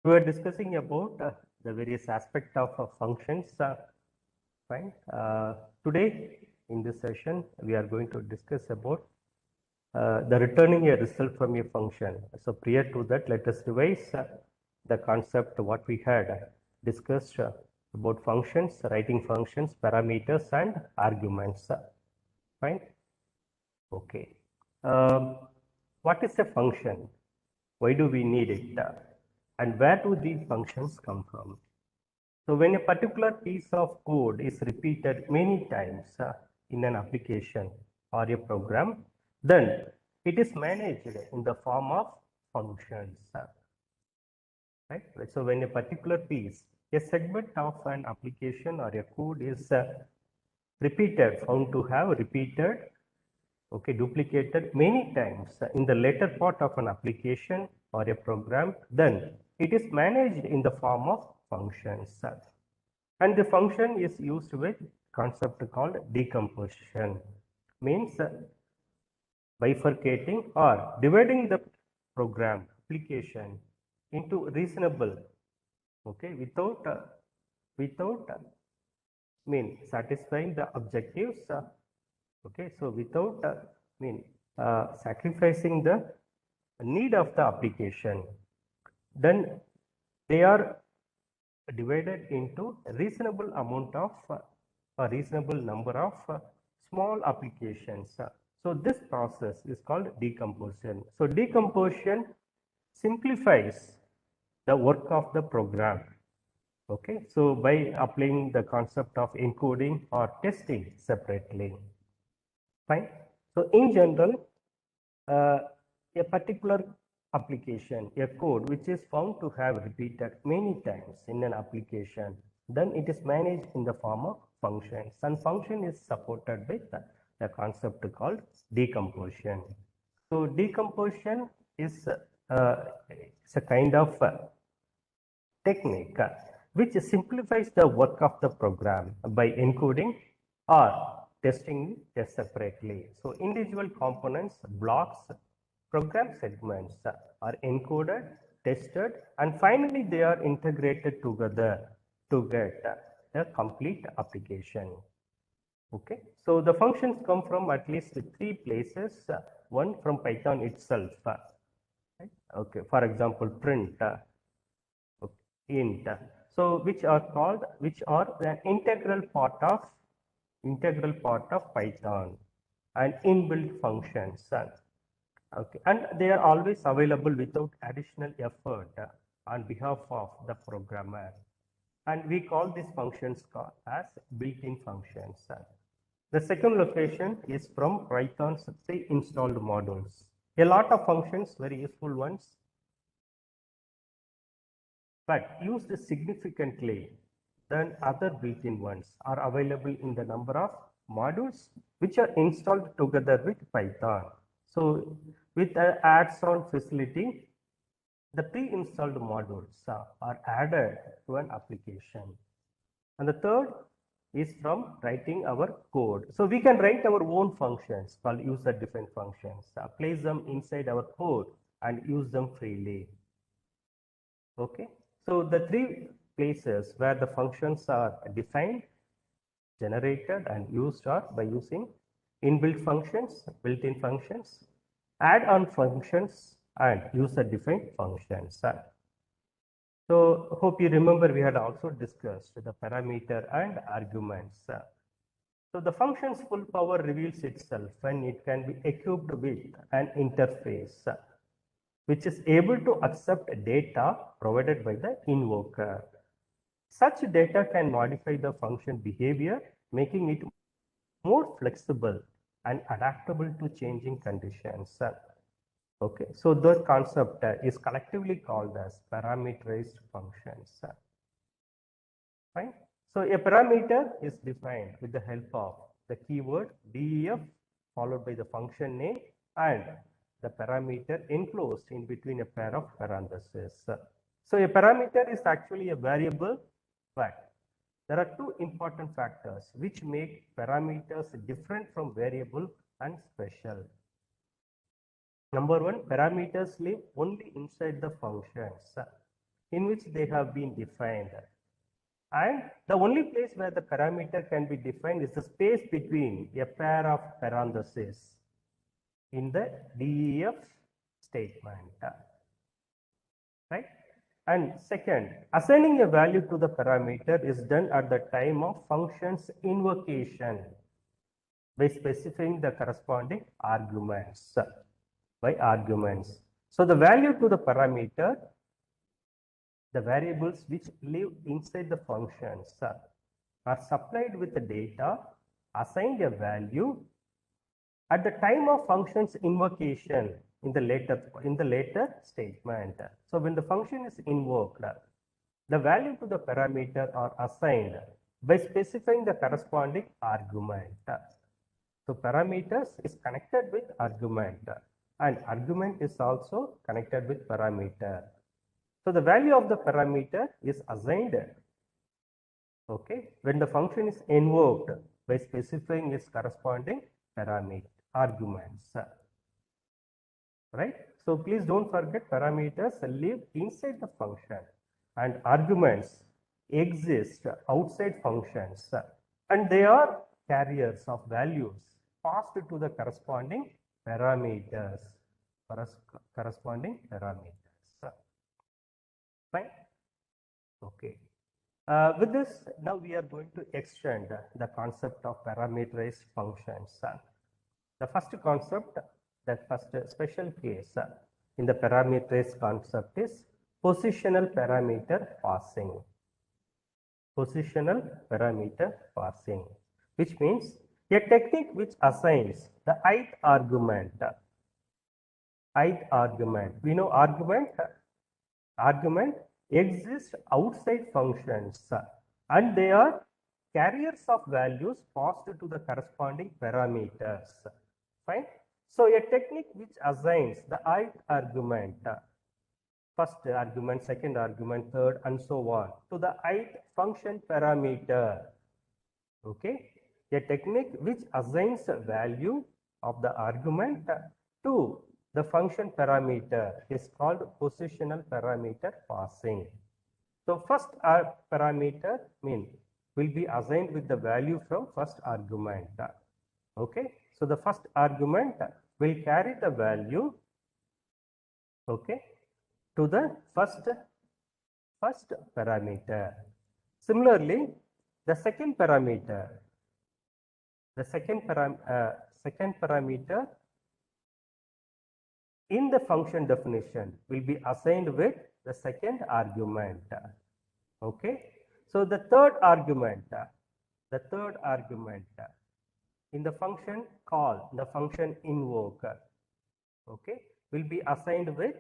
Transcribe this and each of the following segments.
We were discussing about the various aspects of functions. Fine. Today, in this session, we are going to discuss about the returning a result from a function. So prior to that, let us revise the concept what we had discussed about functions, writing functions, parameters, and arguments. Fine. Okay. What is a function? Why do we need it? And where do these functions come from? So when a particular piece of code is repeated many times in an application or a program, then it is managed in the form of functions. Right? So when a particular piece, a segment of an application or a code is found to have repeated, okay, duplicated many times in the later part of an application or a program, then it is managed in the form of functions. And the function is used with concept called decomposition, means bifurcating or dividing the program application into reasonable, okay, without mean satisfying the objectives, okay, so without mean sacrificing the need of the application, then they are divided into a reasonable amount of a reasonable number of small applications. So this process is called decomposition. So decomposition simplifies the work of the program. Okay, so by applying the concept of encoding or testing separately. Fine. So in general, uh, a particular application, a code which is found to have repeated many times in an application, then it is managed in the form of functions, and function is supported by the concept called decomposition. So decomposition is a kind of technique which simplifies the work of the program by encoding or testing it separately. So individual components, blocks, program segments are encoded, tested, and finally they are integrated together to get a complete application. Okay, so the functions come from at least three places. One from Python itself. Right? Okay, for example, print, int. So which are the integral part of Python and inbuilt functions. Okay, and they are always available without additional effort on behalf of the programmer. And we call these functions as built-in functions. The second location is from Python's pre-installed modules. A lot of functions, very useful ones, but used significantly than other built-in ones are available in the number of modules which are installed together with Python. So with the adds-on facility, the pre-installed modules are added to an application. And the third is from writing our code. So we can write our own functions called user-defined functions, place them inside our code and use them freely. Okay, so the three places where the functions are defined, generated, and used are by using inbuilt functions, built-in functions, add-on functions, and user-defined functions. So hope you remember we had also discussed the parameter and arguments. So the function's full power reveals itself when it can be equipped with an interface which is able to accept data provided by the invoker. Such data can modify the function behavior, making it more flexible and adaptable to changing conditions. Okay, so the concept is collectively called as parameterized functions. Fine. So a parameter is defined with the help of the keyword def followed by the function name and the parameter enclosed in between a pair of parentheses. So a parameter is actually a variable, but there are two important factors which make parameters different from variable and special. Number one, parameters live only inside the functions. in which they have been defined. And the only place where the parameter can be defined is the space between a pair of parentheses in the DEF statement, right? And second, assigning a value to the parameter is done at the time of function's invocation by specifying the corresponding arguments by arguments. So the value to the parameter, the variables which live inside the functions are supplied with the data, assigned a value at the time of function's invocation in the later statement. So when the function is invoked, the value to the parameter are assigned by specifying the corresponding argument. So parameters is connected with argument, and argument is also connected with parameter. So the value of the parameter is assigned, okay, when the function is invoked by specifying its corresponding parameter arguments, right? So please don't forget, parameters live inside the function and arguments exist outside functions, and they are carriers of values passed to the corresponding parameters. Fine. Okay. With this, now we are going to extend the concept of parameterized functions. The first concept, the first special case in the parameterized concept is positional parameter parsing. Positional parameter parsing, which means a technique which assigns the ith argument. We know argument exist outside functions and they are carriers of values passed to the corresponding parameters. Fine. So a technique which assigns the ith argument, first argument, second argument, third, and so on, to the ith function parameter. Okay. A technique which assigns a value of the argument to the function parameter is called positional parameter parsing. So first parameter will be assigned with the value from first argument. Okay. So the first argument will carry the value, okay, to the first parameter. Similarly, the second parameter in the function definition will be assigned with the second argument. Okay. So the third argument in the function call, the function invoke, okay, will be assigned with,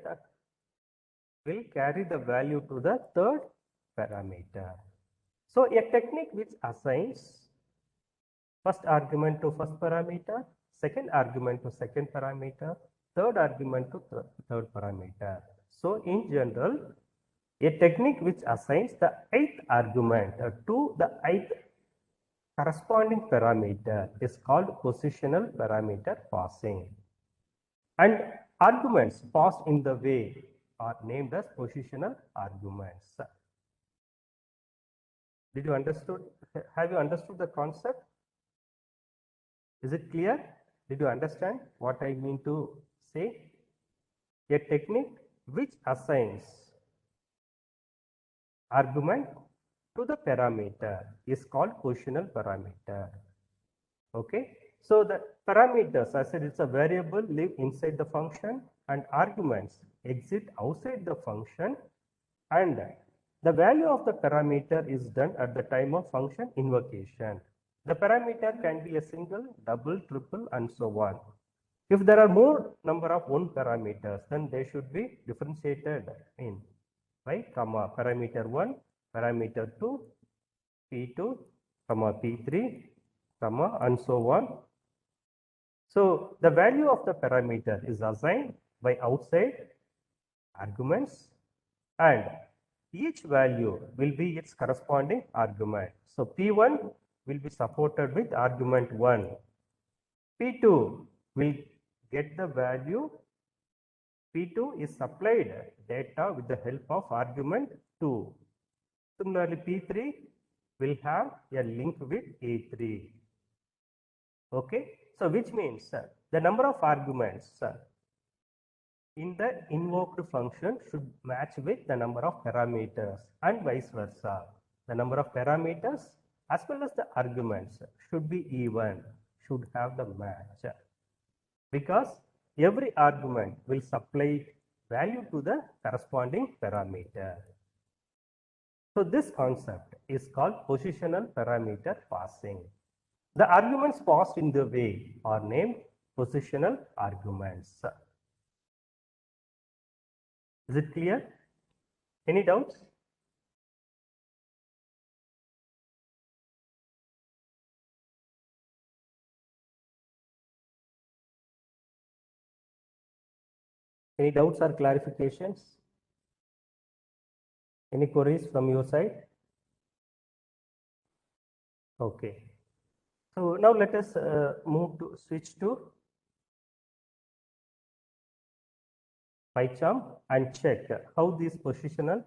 will carry the value to the third parameter. So a technique which assigns first argument to first parameter, second argument to second parameter, third argument to third parameter. So in general, a technique which assigns the ith argument to the ith corresponding parameter is called positional parameter parsing. And arguments passed in the way are named as positional arguments. Did you understood? Have you understood the concept? Is it clear? Did you understand what I mean to say? A technique which assigns argument to the parameter is called positional parameter. Okay. So the parameters, I said, it's a variable live inside the function and arguments exist outside the function, and the value of the parameter is done at the time of function invocation. The parameter can be a single, double, triple, and so on. If there are more number of one parameters, then they should be differentiated in by comma, parameter 1, parameter 2, P2, comma, P3, comma, and so on. So the value of the parameter is assigned by outside arguments, and each value will be its corresponding argument. So P1 will be supported with argument 1. P2 will get the value P2 is supplied data with the help of argument 2. Similarly, P3 will have a link with A3. Okay, so which means the number of arguments in the invoked function should match with the number of parameters and vice versa. The number of parameters as well as the arguments should be even, should have the match, because every argument will supply value to the corresponding parameter. So this concept is called positional parameter passing. The arguments passed in the way are named positional arguments. Is it clear? Any doubts? Any doubts or clarifications? Any queries from your side? Okay. So now let us switch to PyCharm and check how this positional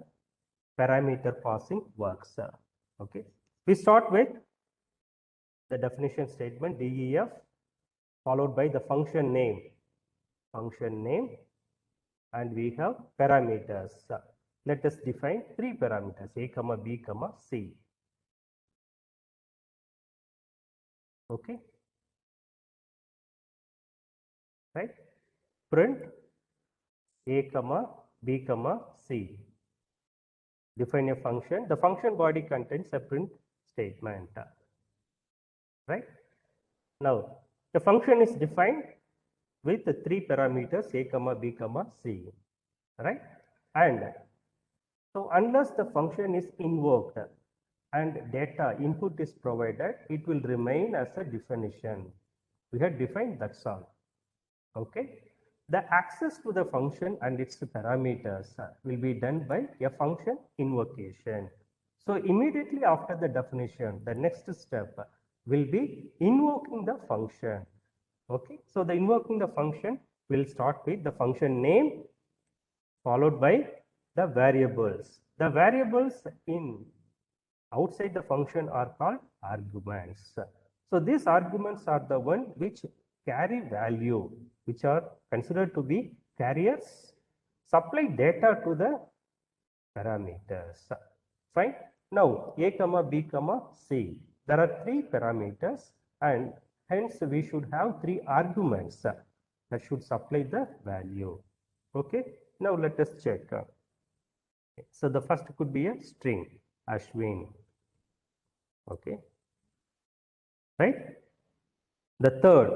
parameter passing works. Okay. We start with the definition statement DEF followed by the function name, and we have parameters. Let us define three parameters, a comma b comma c. Okay, right? Print a comma b comma c. Define a function. The function body contains a print statement. Right? Now the function is defined with the three parameters a comma b comma c. Right? And so unless the function is invoked and data input is provided, it will remain as a definition. We have defined, that's all. Okay. The access to the function and its parameters will be done by a function invocation. So immediately after the definition, the next step will be invoking the function. Okay. So the invoking the function will start with the function name followed by the variables. The variables in outside the function are called arguments. So these arguments are the one which carry value, which are considered to be carriers, supply data to the parameters. Fine. Now a comma b comma c. There are three parameters and hence we should have three arguments that should supply the value. Okay. Now let us check. So the first could be a string, Ashwin. Okay. Right. The third,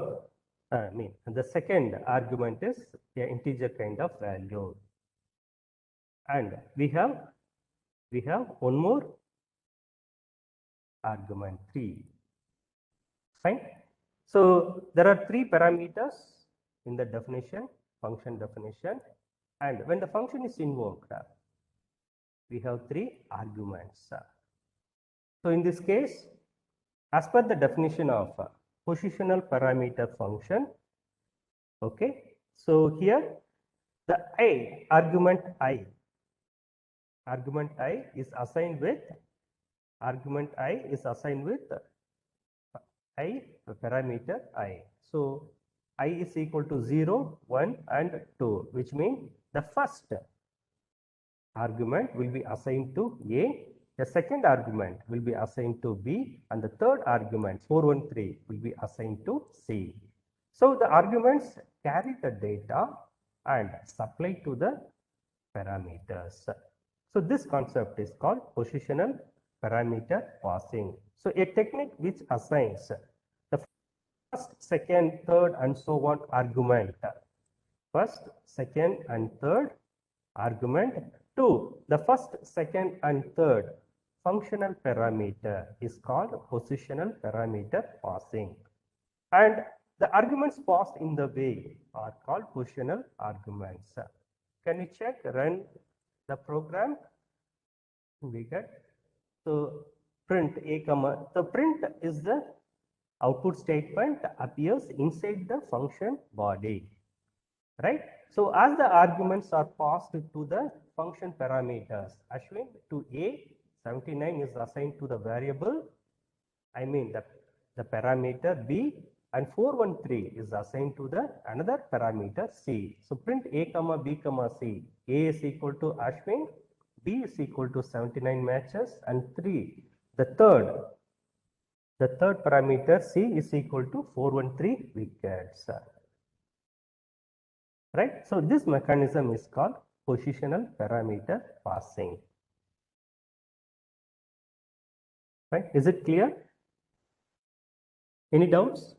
the second argument is an integer kind of value, and we have one more argument 3. Fine. So there are three parameters in the definition, function definition, and when the function is invoked, we have three arguments. So in this case, as per the definition of positional parameter function, okay, so here the argument I is assigned with parameter I. So I is equal to 0, 1 and 2, which means the first argument will be assigned to A, the second argument will be assigned to B, and the third argument 413 will be assigned to C. So the arguments carry the data and supply to the parameters. So this concept is called positional parameter passing. So a technique which assigns the first, second, third and so on argument, first, second and third argument to the first, second and third functional parameter is called positional parameter passing, and the arguments passed in the way are called positional arguments. Can you check, run the program? We get, so print a comma, the print is the output statement appears inside the function body, right? So as the arguments are passed to the function parameters, Ashwin, to A, 79 is assigned to the variable, I mean the parameter B, and 413 is assigned to the another parameter C. So print A comma B comma C. A is equal to Ashwin, B is equal to 79 matches, and 3. The third parameter C is equal to 413 wickets. Right? So this mechanism is called positional parameter passing. Right? Is it clear? Any doubts?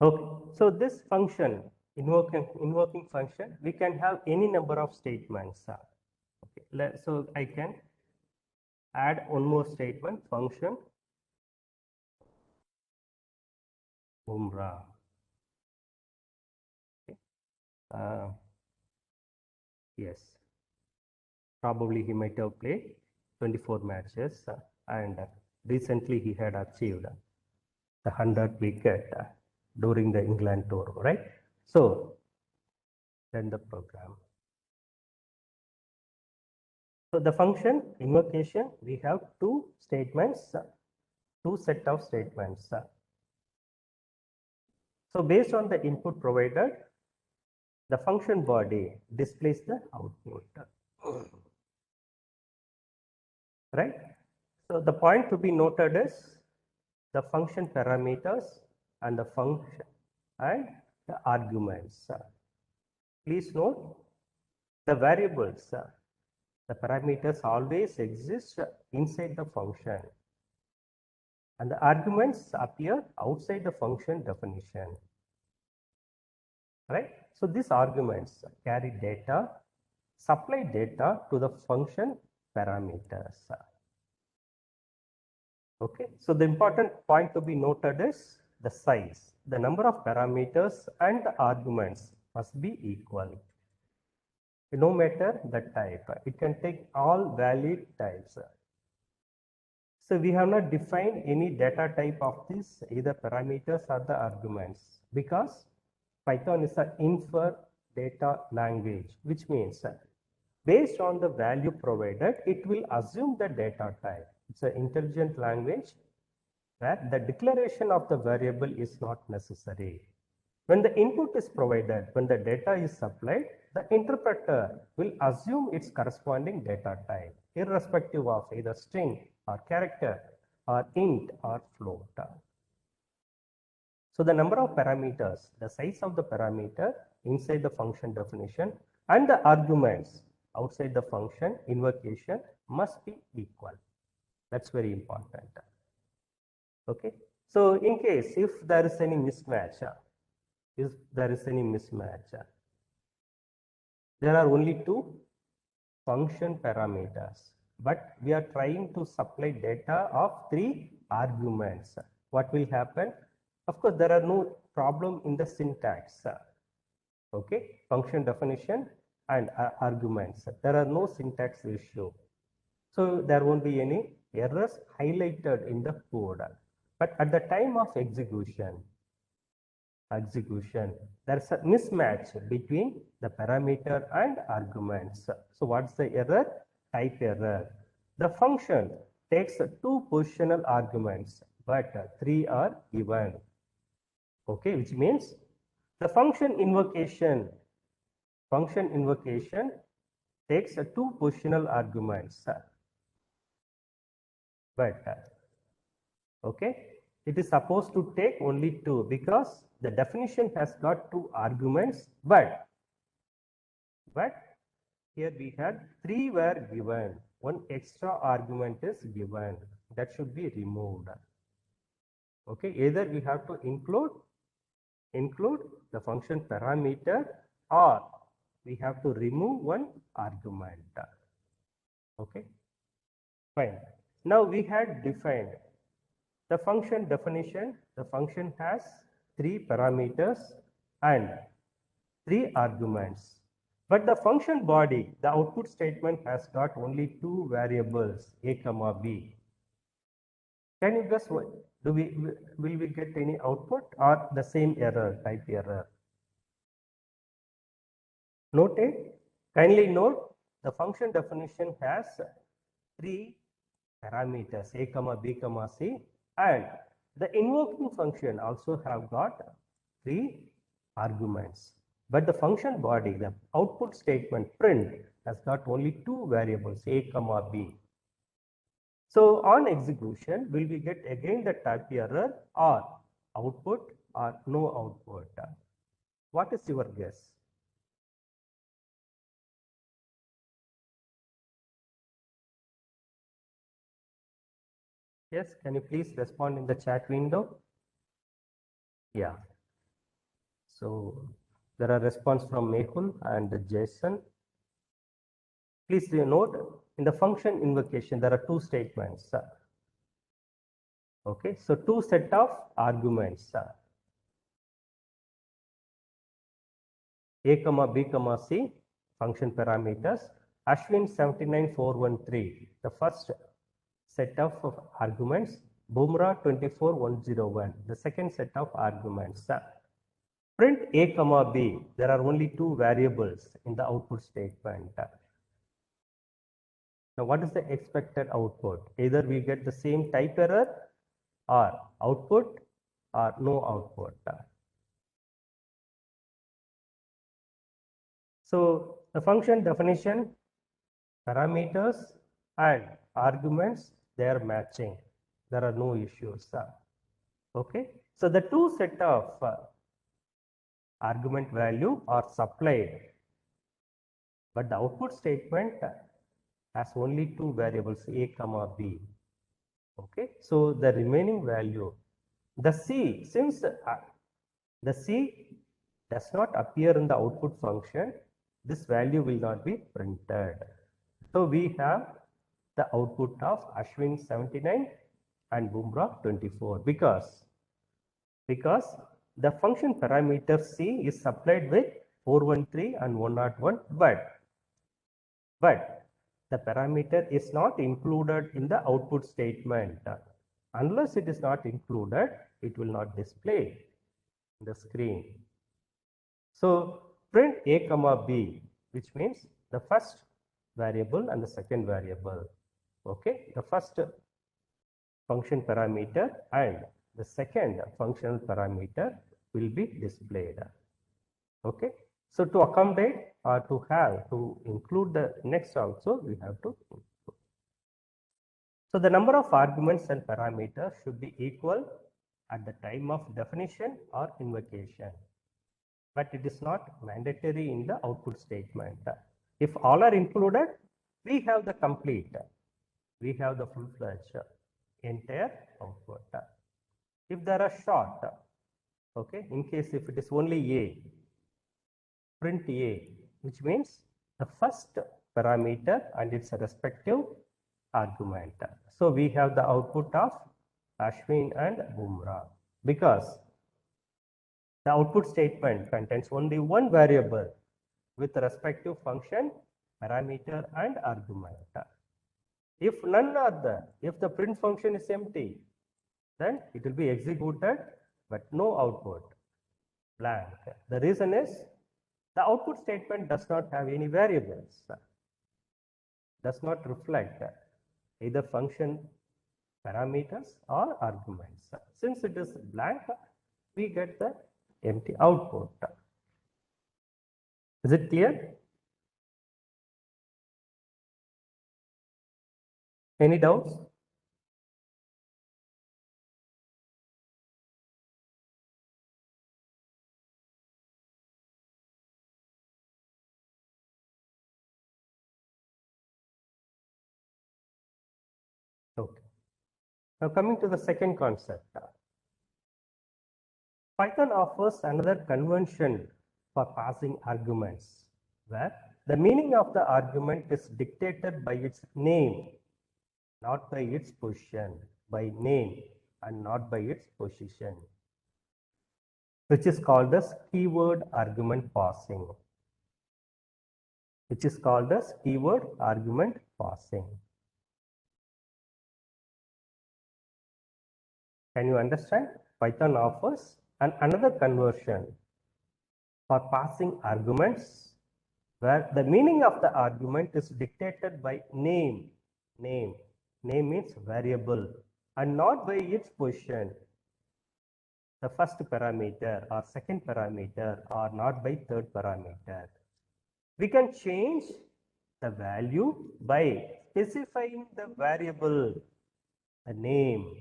Okay. So this function, invoking function, we can have any number of statements. Okay. So I can add one more statement, function Umrah. Okay. Yes. Probably he might have played 24 matches and recently he had achieved the 100th wicket during the England tour, right? So then the program. So the function invocation, we have two statements, two set of statements. So based on the input provided, the function body displays the output, right? So the point to be noted is the function parameters and the function and the arguments. Please note the variables, the parameters always exist inside the function and the arguments appear outside the function definition, right? So these arguments carry data, supply data to the function parameters. Okay, so the important point to be noted is the size. The number of parameters and the arguments must be equal. No matter the type, it can take all valid types. So we have not defined any data type of this, either parameters or the arguments, because Python is an infer data language, which means based on the value provided, it will assume the data type. It's an intelligent language where the declaration of the variable is not necessary. When the input is provided, when the data is supplied, the interpreter will assume its corresponding data type, irrespective of either string or character or int or float. So the number of parameters, the size of the parameter inside the function definition and the arguments outside the function invocation must be equal. That's very important. Okay. So in case if there is any mismatch, there are only two function parameters, but we are trying to supply data of three arguments. What will happen? Of course, there are no problem in the syntax. Okay, function definition and arguments. There are no syntax issue. So there won't be any errors highlighted in the code. But at the time of execution, there's a mismatch between the parameter and arguments. So what's the error? Type error. The function takes two positional arguments, but three are given. Okay, which means the function invocation takes two positional arguments, but okay, it is supposed to take only two because the definition has got two arguments, but here we had three were given. One extra argument is given. That should be removed. Okay, either we have to include the function parameter or we have to remove one argument. Okay, fine. Now we had defined the function definition. The function has three parameters and three arguments. But the function body, the output statement has got only two variables, a comma b. Can you guess what? Will we get any output or the same error, type error? Note it. Kindly note the function definition has three parameters, a comma b comma c, and the invoking function also have got three arguments. But the function body, the output statement print, has got only two variables, a comma b. So on execution, will we get again the type error or output or no output? What is your guess? Yes, can you please respond in the chat window? Yeah. So there are response from Mehul and Jason. Please note in the function invocation there are two statements. Okay, so two set of arguments. A comma B comma C function parameters. Ashwin 79413, the first set of arguments. Bumrah 24101, the second set of arguments. Print A comma B, there are only two variables in the output statement. Now, what is the expected output? Either we get the same type error or output or no output. So, the function definition, parameters and arguments, they are matching. There are no issues. Okay. So, the two set of argument value are supplied, but the output statement has only two variables, a comma b. Okay, so the remaining value, the c, since the c does not appear in the output function, this value will not be printed. So we have the output of Ashwin 79 and Bumrah 24 because the function parameter c is supplied with 413 and 101, but the parameter is not included in the output statement. Unless it is not included, it will not display the screen. So print a comma b, which means the first variable and the second variable. Okay, the first function parameter and the second functional parameter will be displayed. Okay, so to accommodate or to include the next also, we have to include. So the number of arguments and parameters should be equal at the time of definition or invocation, but it is not mandatory in the output statement. If all are included, we have the complete, we have the full-fledged entire output. If there are short, okay, in case if it is only a, print a, which means the first parameter and its respective argument. So we have the output of Ashwin and Bumrah because the output statement contains only one variable with respective function, parameter and argument. If none are there, if the print function is empty, then it will be executed but no output, blank. The reason is the output statement does not have any variables, does not reflect either function parameters or arguments. Since it is blank, we get the empty output. Is it clear? Any doubts? Okay. Now coming to the second concept. Python offers another convention for passing arguments, where the meaning of the argument is dictated by its name, not by its position, by name and not by its position, which is called as keyword argument passing. which is called as keyword argument passing. Can you understand? Python offers another conversion for passing arguments where the meaning of the argument is dictated by name. Name means variable and not by its position. The first parameter or second parameter or not by third parameter. We can change the value by specifying the variable, the name,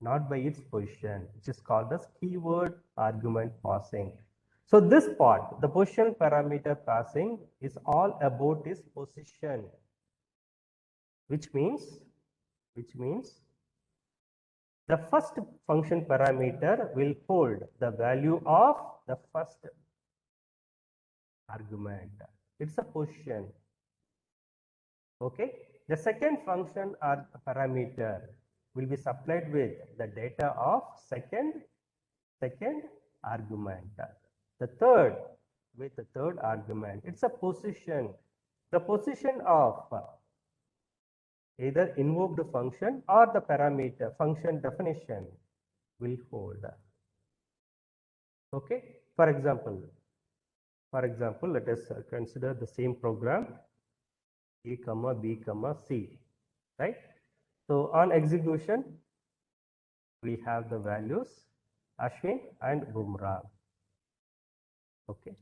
not by its position, which is called as keyword argument passing. So this part, the position parameter passing, is all about its position, which means the first function parameter will hold the value of the first argument. It's a position. Okay. The second function or parameter will be supplied with the data of second argument. The third with the third argument. It's a position. The position of either invoked function or the parameter function definition will hold. Okay. For example, let us consider the same program A, B, C, right? So on execution, we have the values Ashwin and Bumrah. Okay.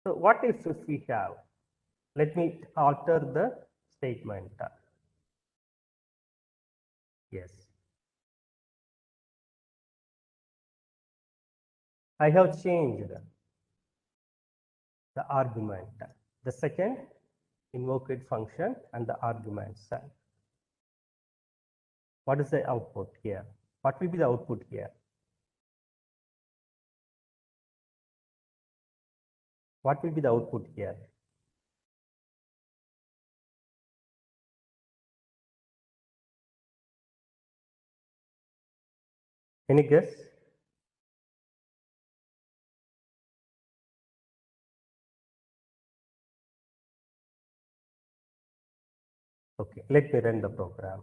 So what if we have? Let me alter the statement. Yes. I have changed the argument, the second invoked function and the arguments. What is the output here? What will be the output here? What will be the output here? Any guess? Okay, let me run the program.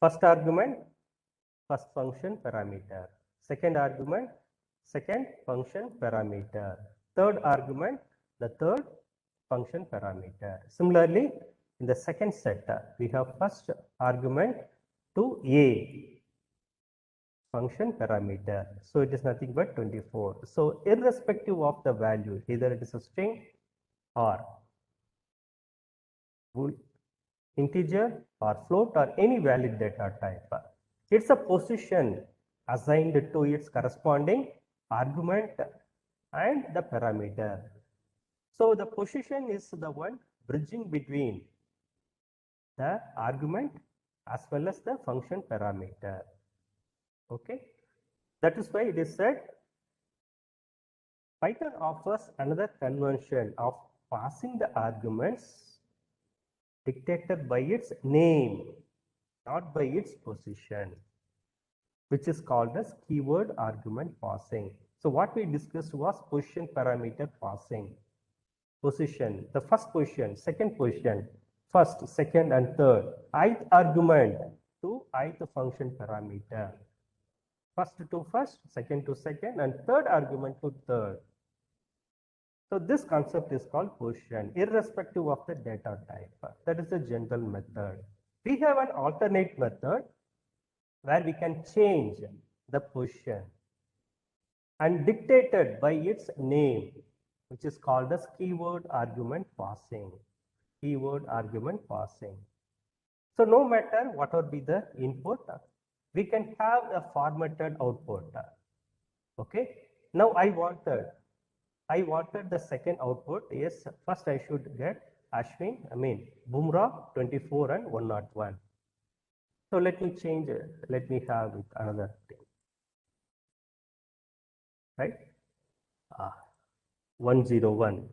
First argument, first function parameter. Second argument, second function parameter. Third argument, the third function parameter. Similarly, in the second set, we have first argument to A function parameter. So it is nothing but 24. So irrespective of the value, either it is a string or integer or float or any valid data type, it's a position assigned to its corresponding argument and the parameter. So the position is the one bridging between the argument as well as the function parameter. Okay, that is why it is said Python offers another convention of passing the arguments dictated by its name, not by its position, which is called as keyword argument passing. So what we discussed was position parameter passing. Position, the first position, second position, first, second and third, ith argument to ith function parameter. First to first, second to second and third argument to third. So this concept is called position, irrespective of the data type. That is a general method. We have an alternate method where we can change the position and dictated by its name, which is called as keyword argument passing. Keyword argument passing. So no matter what would be the input, we can have a formatted output. Okay. Now I wanted the second output. Yes, first I should get Bumrah 24 and 101. So let me change it. Let me have it another thing. Right? 101.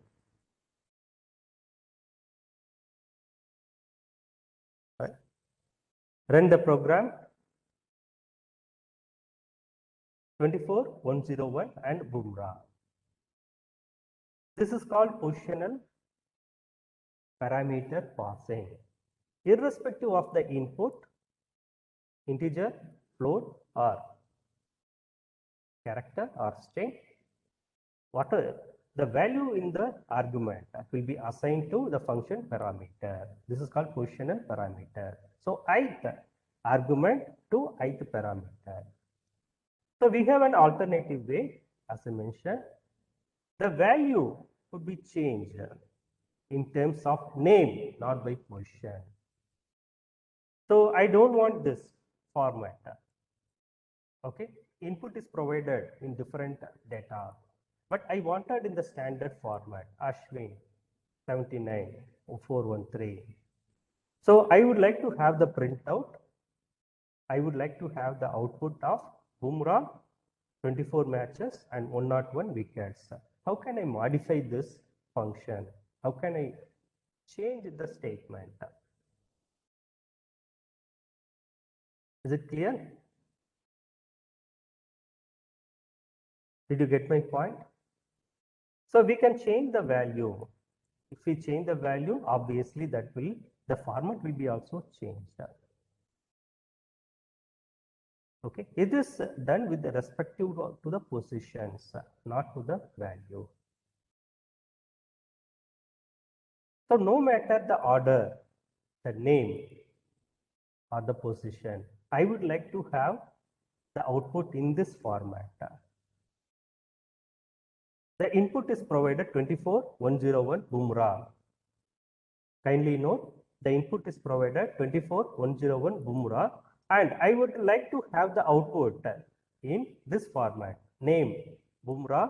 Right? Run the program. 24101 and Bumrah. This is called positional parameter passing. Irrespective of the input, integer, float or character or string, whatever the value in the argument will be assigned to the function parameter. This is called positional parameter. So ith argument to ith parameter. So we have an alternative way, as I mentioned. The value could be changed in terms of name, not by position. So I don't want this format. Okay, input is provided in different data, but I wanted in the standard format, Ashwin 79413. So I would like to have the printout. I would like to have the output of Bumrah 24 matches and 101 wickets. How can I modify this function? How can I change the statement? Is it clear? Did you get my point? So we can change the value. If we change the value, obviously the format will be also changed. Okay, it is done with the respective to the positions, not to the value. So no matter the order, the name or the position, I would like to have the output in this format. The input is provided 24101 Bumrah. Kindly note, the input is provided 24101 Bumrah, and I would like to have the output in this format. Name Bumrah,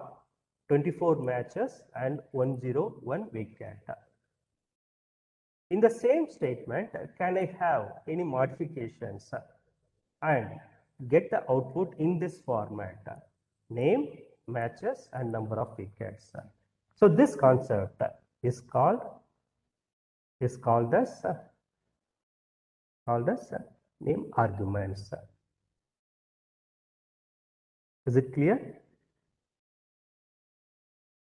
24 matches and 101 wicket. In the same statement, can I have any modifications and get the output in this format? Name, matches and number of wickets. So this concept is called as name arguments. Is it clear?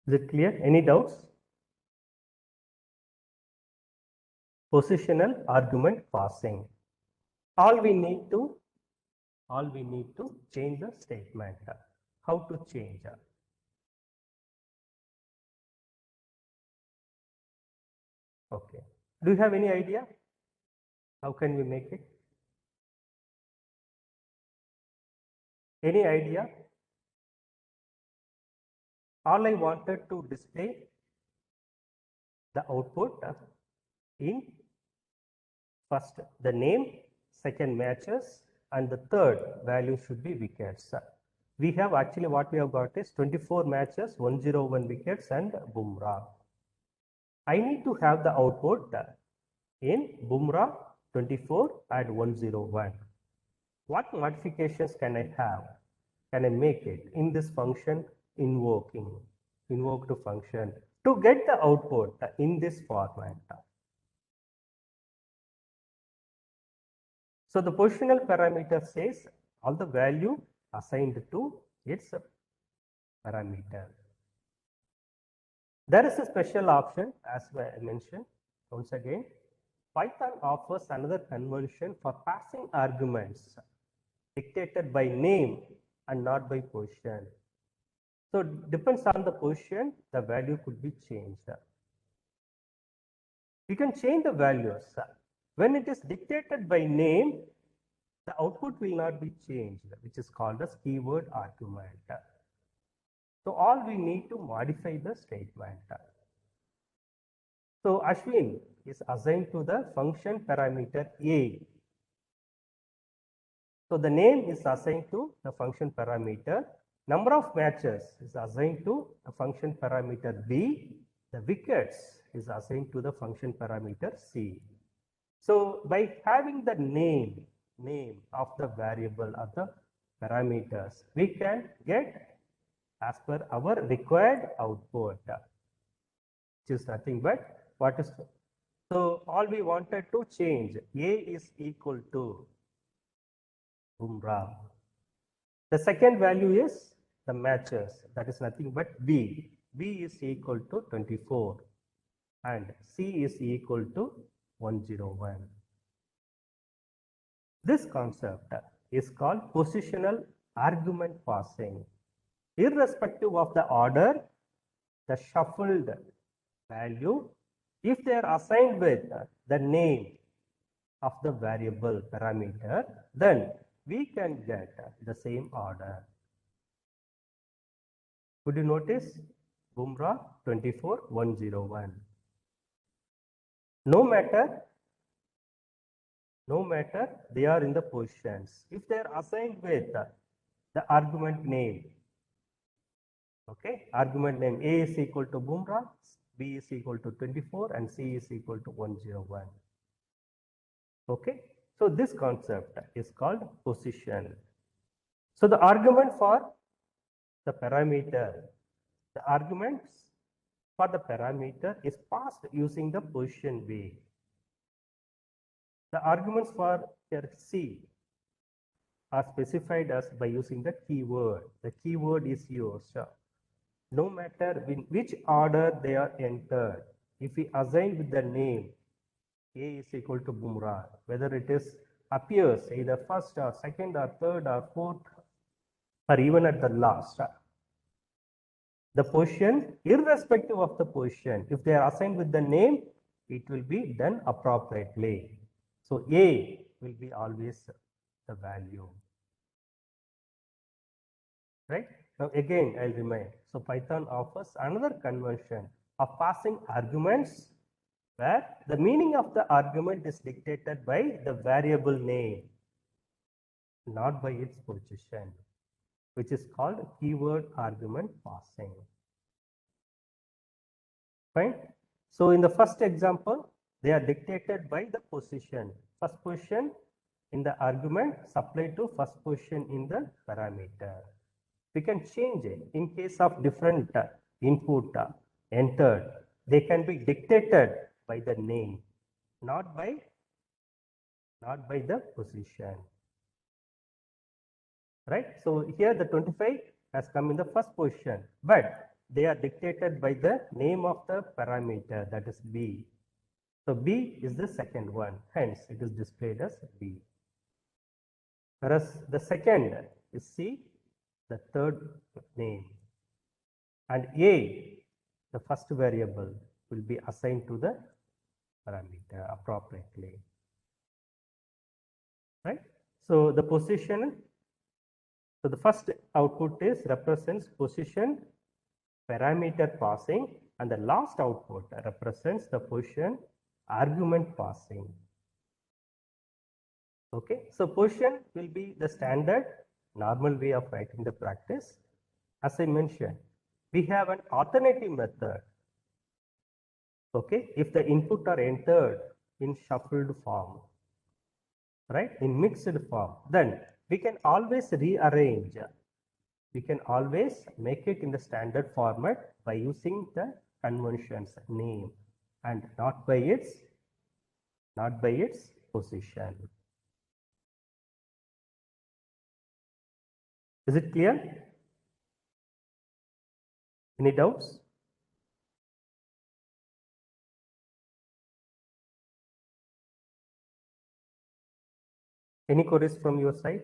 Is it clear? Any doubts? Positional argument passing. All we need to change the statement. How to change? Okay. Do you have any idea? How can we make it? Any idea? All I wanted to display the output in first the name, second matches, and the third value should be wickets. We have actually what we have got is 24 matches, 101 wickets and Bumrah. I need to have the output in Bumrah 24 and 101. What modifications can I have? Can I make it in this function invoked function to get the output in this format? So the positional parameter says all the value assigned to its parameter. There is a special option, as I mentioned once again. Python offers another convention for passing arguments dictated by name and not by position. So depends on the position, the value could be changed. You can change the values. When it is dictated by name, the output will not be changed, which is called as keyword argument. So all we need to modify the statement. So Ashwin is assigned to the function parameter A. So the name is assigned to the function parameter. Number of matches is assigned to the function parameter B. The wickets is assigned to the function parameter C. So by having the name of the variable or the parameters, we can get as per our required output, which is nothing but what is. So all we wanted to change, A is equal to Bumrah. The second value is the matches, that is nothing but B. B is equal to 24 and C is equal to 101. This concept is called positional argument passing. Irrespective of the order, the shuffled value, if they are assigned with the name of the variable parameter, then we can get the same order. Could you notice? Bumrah 24101. No matter they are in the positions, if they are assigned with the argument name, okay, argument name A is equal to Bumrah, B is equal to 24 and C is equal to 101. Okay, so this concept is called position. So the argument for the parameter, the arguments for the parameter is passed using the position way. The arguments for here C are specified as by using the keyword. The keyword is used. No matter in which order they are entered, if we assign with the name A is equal to Bumrah, whether it is appears either first or second or third or fourth or even at the last, the position, irrespective of the position, if they are assigned with the name, it will be done appropriately. So A will be always the value. Right? Now again, I'll remind. So Python offers another convention of passing arguments where the meaning of the argument is dictated by the variable name, not by its position, which is called keyword argument passing. Fine. So in the first example, they are dictated by the position. First position in the argument supplied to first position in the parameter. We can change it in case of different input entered. They can be dictated by the name, not by the position. Right? So here the 25 has come in the first position, but they are dictated by the name of the parameter, that is B. So B is the second one, hence it is displayed as B. Whereas the second is C, the third name, and A, the first variable, will be assigned to the parameter appropriately. Right? So the position, so the first output is represents position parameter passing, and the last output represents the position argument passing. Okay, so position will be the standard normal way of writing the practice. As I mentioned, we have an alternative method. Okay, if the input are entered in shuffled form, right, in mixed form, then we can always rearrange. We can always make it in the standard format by using the conventions name and not by its position. Is it clear? Any doubts? Any queries from your side?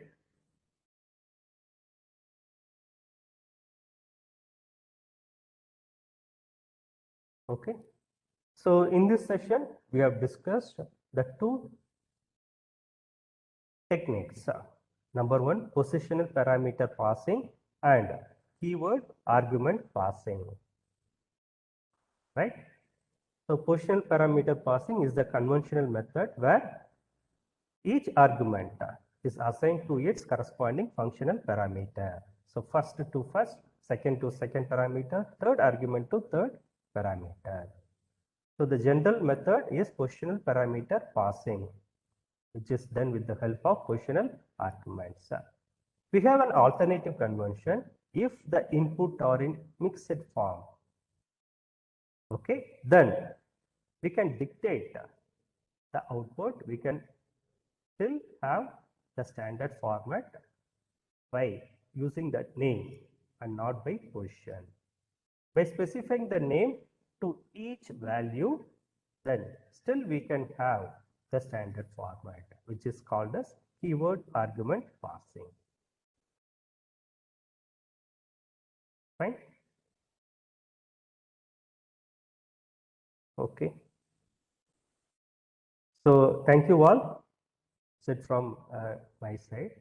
Okay. So in this session, we have discussed the two techniques. Number one, positional parameter passing and keyword argument passing. Right? So positional parameter passing is the conventional method where each argument is assigned to its corresponding functional parameter. So first to first, second to second parameter, third argument to third parameter. So the general method is positional parameter passing, which is done with the help of positional arguments. We have an alternative convention if the input are in mixed form. Okay, then we can dictate the output. We can still have the standard format by using that name and not by position. By specifying the name to each value, then still we can have the standard format, which is called as keyword argument parsing. Fine. Okay. So thank you all. That's it from my side.